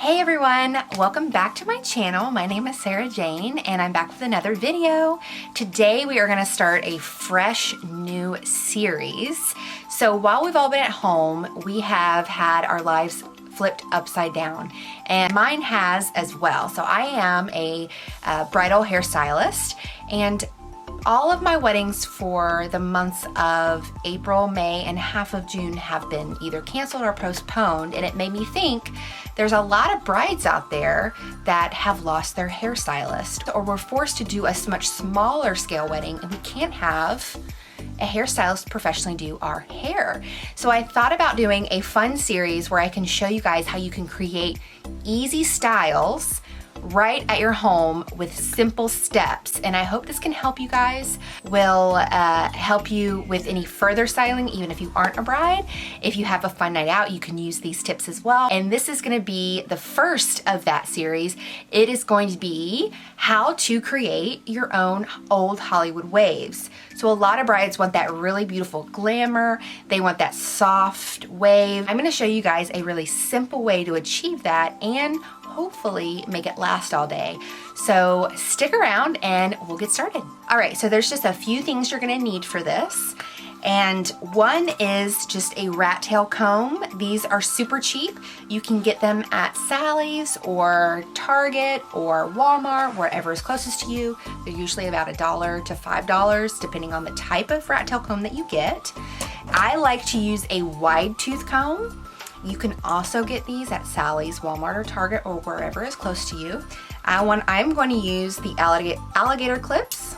Hey everyone, welcome back to my channel. My name is Sarah Jane and I'm back with another video. Today we are going to start a fresh new series. So while we've all been at home, we have had our lives flipped upside down, and mine has as well. So I am a bridal hairstylist, and all of my weddings for the months of April, May, and half of June have been either canceled or postponed, and it made me think there's a lot of brides out there that have lost their hairstylist or were forced to do a much smaller scale wedding, and we can't have a hairstylist professionally do our hair. So I thought about doing a fun series where I can show you guys how you can create easy styles right at your home with simple steps, and I hope this can help you guys, will help you with any further styling, even if you aren't a bride. If you have a fun night out, you can use these tips as well. And this is going to be the first of that series. It is going to be how to create your own old Hollywood waves. So a lot of brides want that really beautiful glamour. They want that soft wave. I'm going to show you guys a really simple way to achieve that and hopefully make it last all day. So stick around and we'll get started. All right, so there's just a few things you're gonna need for this. And one is just a rat tail comb. These are super cheap. You can get them at Sally's or Target or Walmart, wherever is closest to you. They're usually about $1 to $5, depending on the type of rat tail comb that you get. I like to use a wide tooth comb. You can also get these at Sally's, Walmart, or Target, or wherever is close to you. I'm going to use the alligator clips,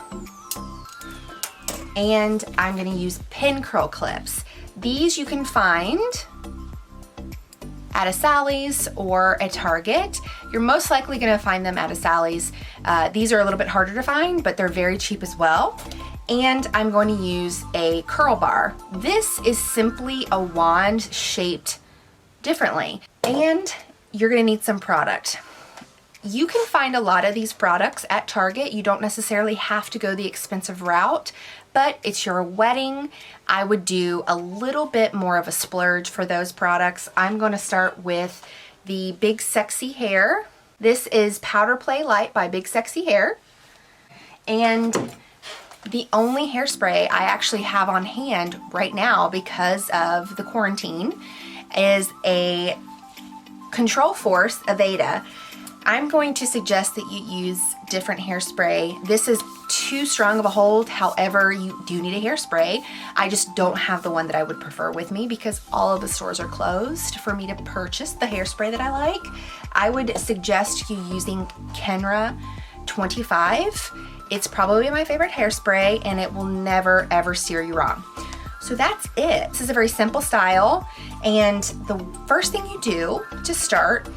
and I'm going to use pin curl clips. These you can find at a Sally's or a Target. You're most likely going to find them at a Sally's. These are a little bit harder to find, but they're very cheap as well. And I'm going to use a curl bar. This is simply a wand shaped differently, and you're gonna need some product. You can find a lot of these products at Target. You don't necessarily have to go the expensive route, but it's your wedding. I would do a little bit more of a splurge for those products. I'm gonna start with the Big Sexy Hair. This is Powder Play Light by Big Sexy Hair, and the only hairspray I actually have on hand right now because of the quarantine is a Control Force Aveda. I'm going to suggest that you use different hairspray. This is too strong of a hold, however, you do need a hairspray. I just don't have the one that I would prefer with me because all of the stores are closed for me to purchase the hairspray that I like. I would suggest you using Kenra 25. It's probably my favorite hairspray, and it will never ever steer you wrong. So that's it. This is a very simple style, and the first thing you do to start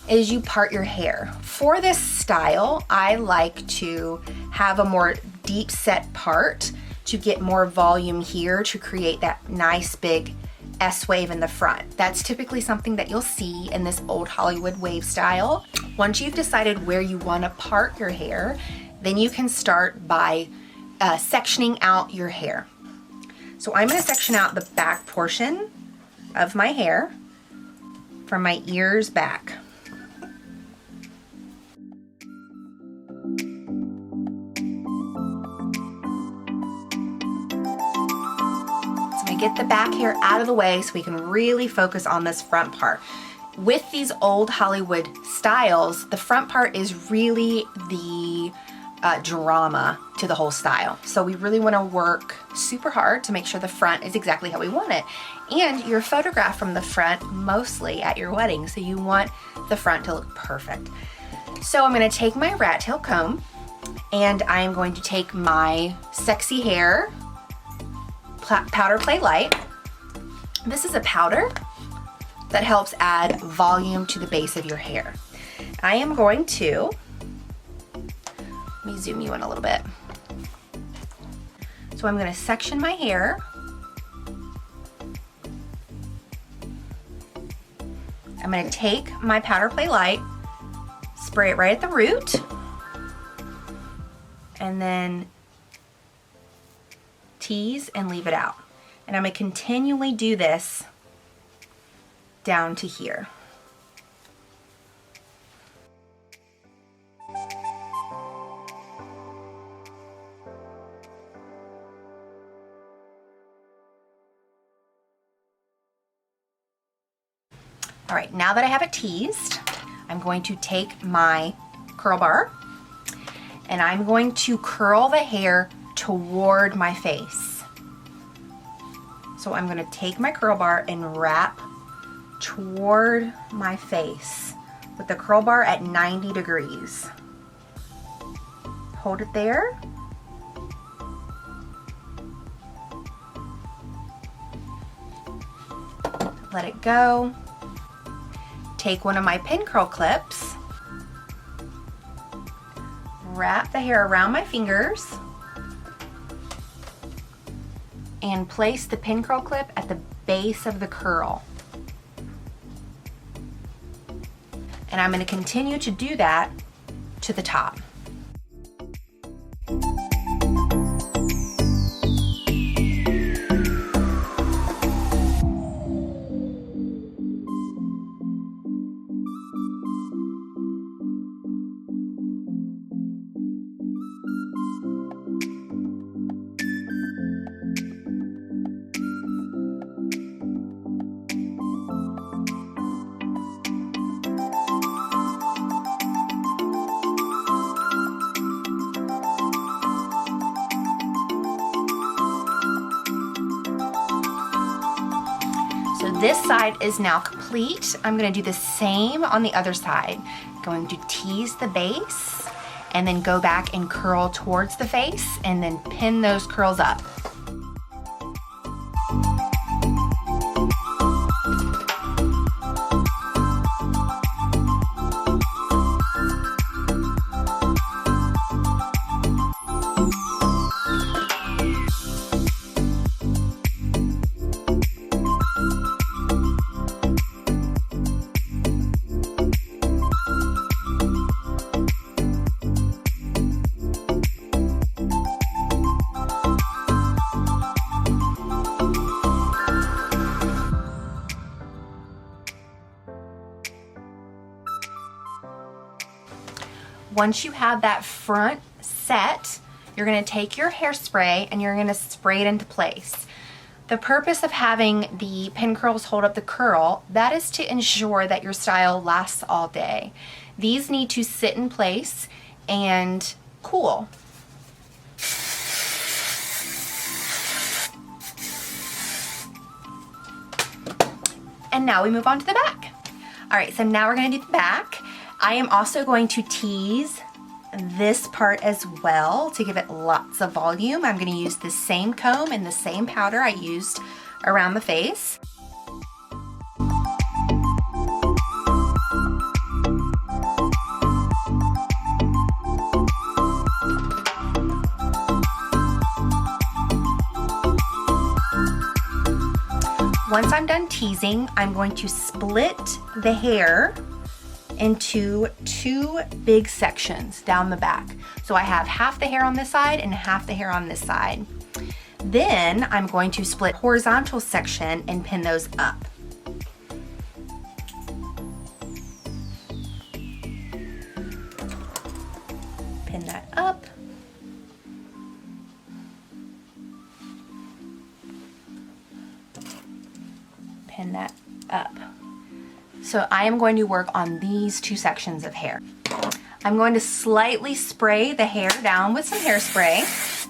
is you part your hair. For this style, I like to have a more deep set part to get more volume here to create that nice big S wave in the front. That's typically something that you'll see in this old Hollywood wave style. Once you've decided where you want to part your hair, then you can start by sectioning out your hair. So I'm going to section out the back portion of my hair from my ears back. So I'm going to get the back hair out of the way so we can really focus on this front part. With these old Hollywood styles, the front part is really the drama to the whole style. So we really want to work super hard to make sure the front is exactly how we want it. And you're photographed from the front mostly at your wedding, so you want the front to look perfect. So I'm going to take my rat tail comb, and I'm going to take my Sexy Hair Powder Play Light. This is a powder that helps add volume to the base of your hair. I am going to, let me zoom you in a little bit. So I'm going to section my hair. I'm going to take my Powder Play Light, spray it right at the root, and then tease and leave it out. And I'm going to continually do this down to here. All right, now that I have it teased, I'm going to take my curl bar and I'm going to curl the hair toward my face. So I'm gonna take my curl bar and wrap toward my face with the curl bar at 90 degrees. Hold it there. Let it go. Take one of my pin curl clips, wrap the hair around my fingers, and place the pin curl clip at the base of the curl. And I'm going to continue to do that to the top. So this side is now complete. I'm gonna do the same on the other side. Going to tease the base and then go back and curl towards the face and then pin those curls up. Once you have that front set, you're gonna take your hairspray and you're gonna spray it into place. The purpose of having the pin curls hold up the curl, that is to ensure that your style lasts all day. These need to sit in place and cool. And now we move on to the back. All right, so now we're gonna do the back. I am also going to tease this part as well to give it lots of volume. I'm gonna use the same comb and the same powder I used around the face. Once I'm done teasing, I'm going to split the hair into two big sections down the back. So I have half the hair on this side and half the hair on this side. Then I'm going to split horizontal section and pin those up. Pin that up. Pin that up. So I am going to work on these two sections of hair. I'm going to slightly spray the hair down with some hairspray.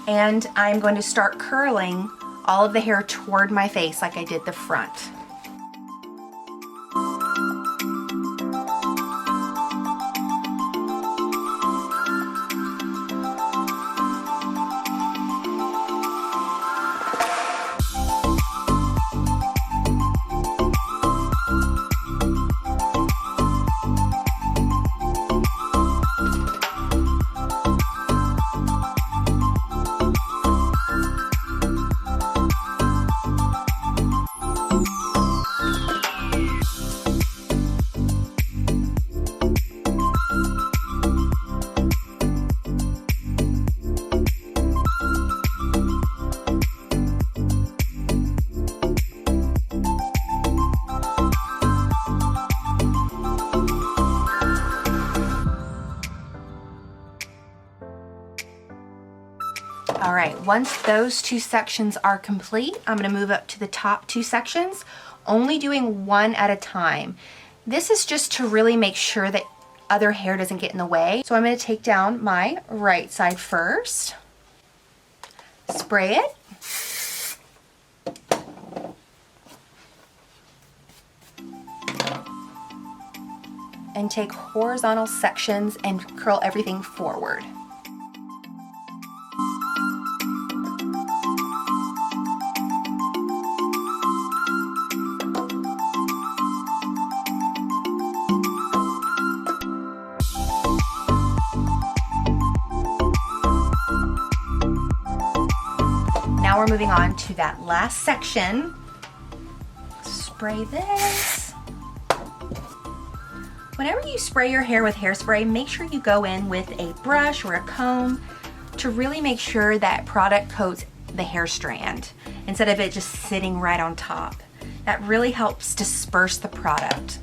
And I'm going to start curling all of the hair toward my face like I did the front. All right, once those two sections are complete, I'm gonna move up to the top two sections. only doing one at a time. This is just to really make sure that other hair doesn't get in the way. So I'm going to take down my right side first, spray it, and take horizontal sections and curl everything forward. Now we're moving on to that last section. Spray this. Whenever you spray your hair with hairspray, make sure you go in with a brush or a comb to really make sure that product coats the hair strand instead of it just sitting right on top. That really helps disperse the product.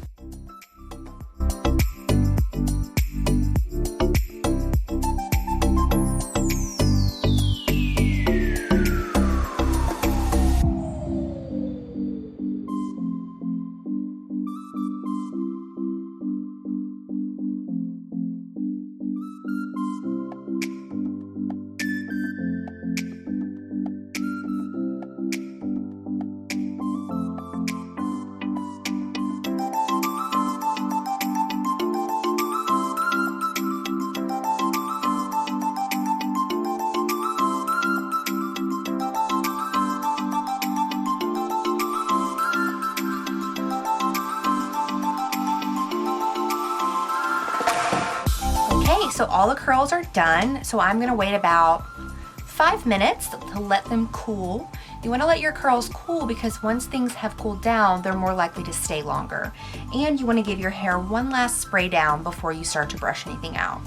So all the curls are done. So I'm gonna wait about 5 minutes to let them cool. You wanna let your curls cool because once things have cooled down, they're more likely to stay longer. And you wanna give your hair one last spray down before you start to brush anything out.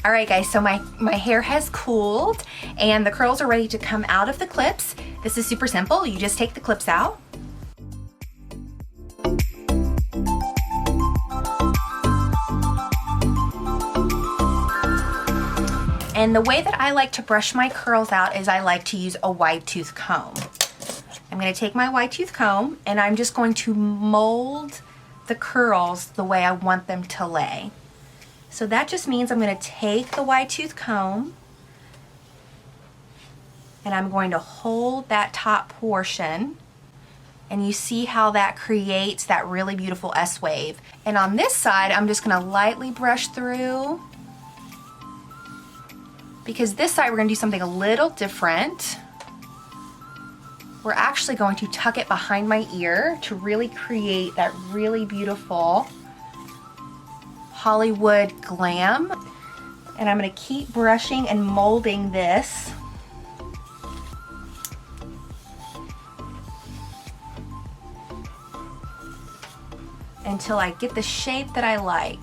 All right guys, so my hair has cooled and the curls are ready to come out of the clips. This is super simple. You just take the clips out. And the way that I like to brush my curls out is I like to use a wide tooth comb. I'm going to take my wide tooth comb and I'm just going to mold the curls the way I want them to lay. So that just means I'm going to take the wide tooth comb and I'm going to hold that top portion, and you see how that creates that really beautiful S-wave. And on this side, I'm just going to lightly brush through, because this side we're going to do something a little different. We're actually going to tuck it behind my ear to really create that really beautiful Hollywood glam. And I'm going to keep brushing and molding this until I get the shape that I like.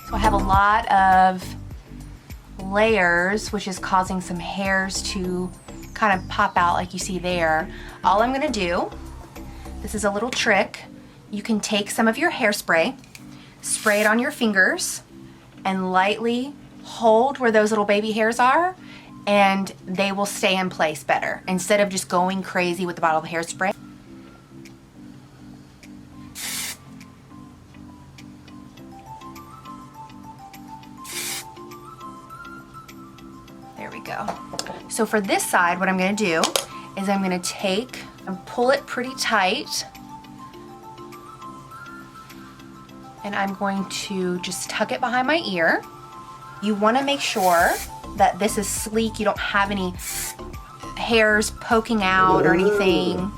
So I have a lot of layers, which is causing some hairs to kind of pop out like you see there. All I'm gonna do, this is a little trick. You can take some of your hairspray, spray it on your fingers, and lightly hold where those little baby hairs are, and they will stay in place better instead of just going crazy with the bottle of hairspray. There we go. So for this side, what I'm gonna do is I'm gonna take and pull it pretty tight, and I'm going to just tuck it behind my ear. You want to make sure that this is sleek. You don't have any hairs poking out or anything.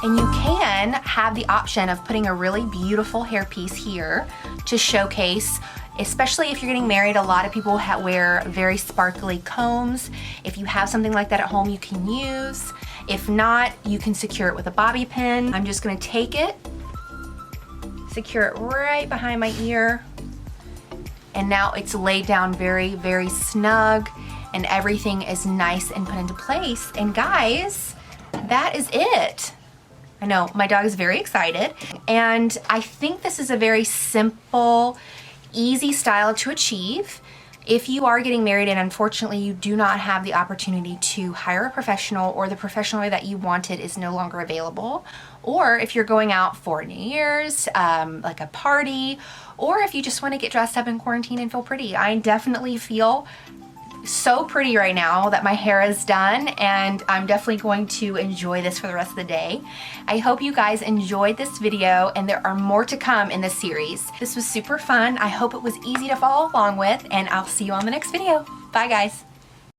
And you can have the option of putting a really beautiful hairpiece here to showcase, especially if you're getting married. A lot of people wear very sparkly combs. If you have something like that at home, you can use. If not, you can secure it with a bobby pin. I'm just gonna take it, secure it right behind my ear, and now it's laid down very, very snug, and everything is nice and put into place. And guys, that is it. I know, my dog is very excited, and I think this is a very simple, easy style to achieve. If you are getting married and unfortunately you do not have the opportunity to hire a professional, or the professional that you wanted is no longer available, or if you're going out for New Year's, like a party, or if you just want to get dressed up in quarantine and feel pretty. I definitely feel so pretty right now that my hair is done, and I'm definitely going to enjoy this for the rest of the day. I hope you guys enjoyed this video, and there are more to come in this series. This was super fun. I hope it was easy to follow along with, and I'll see you on the next video. Bye guys.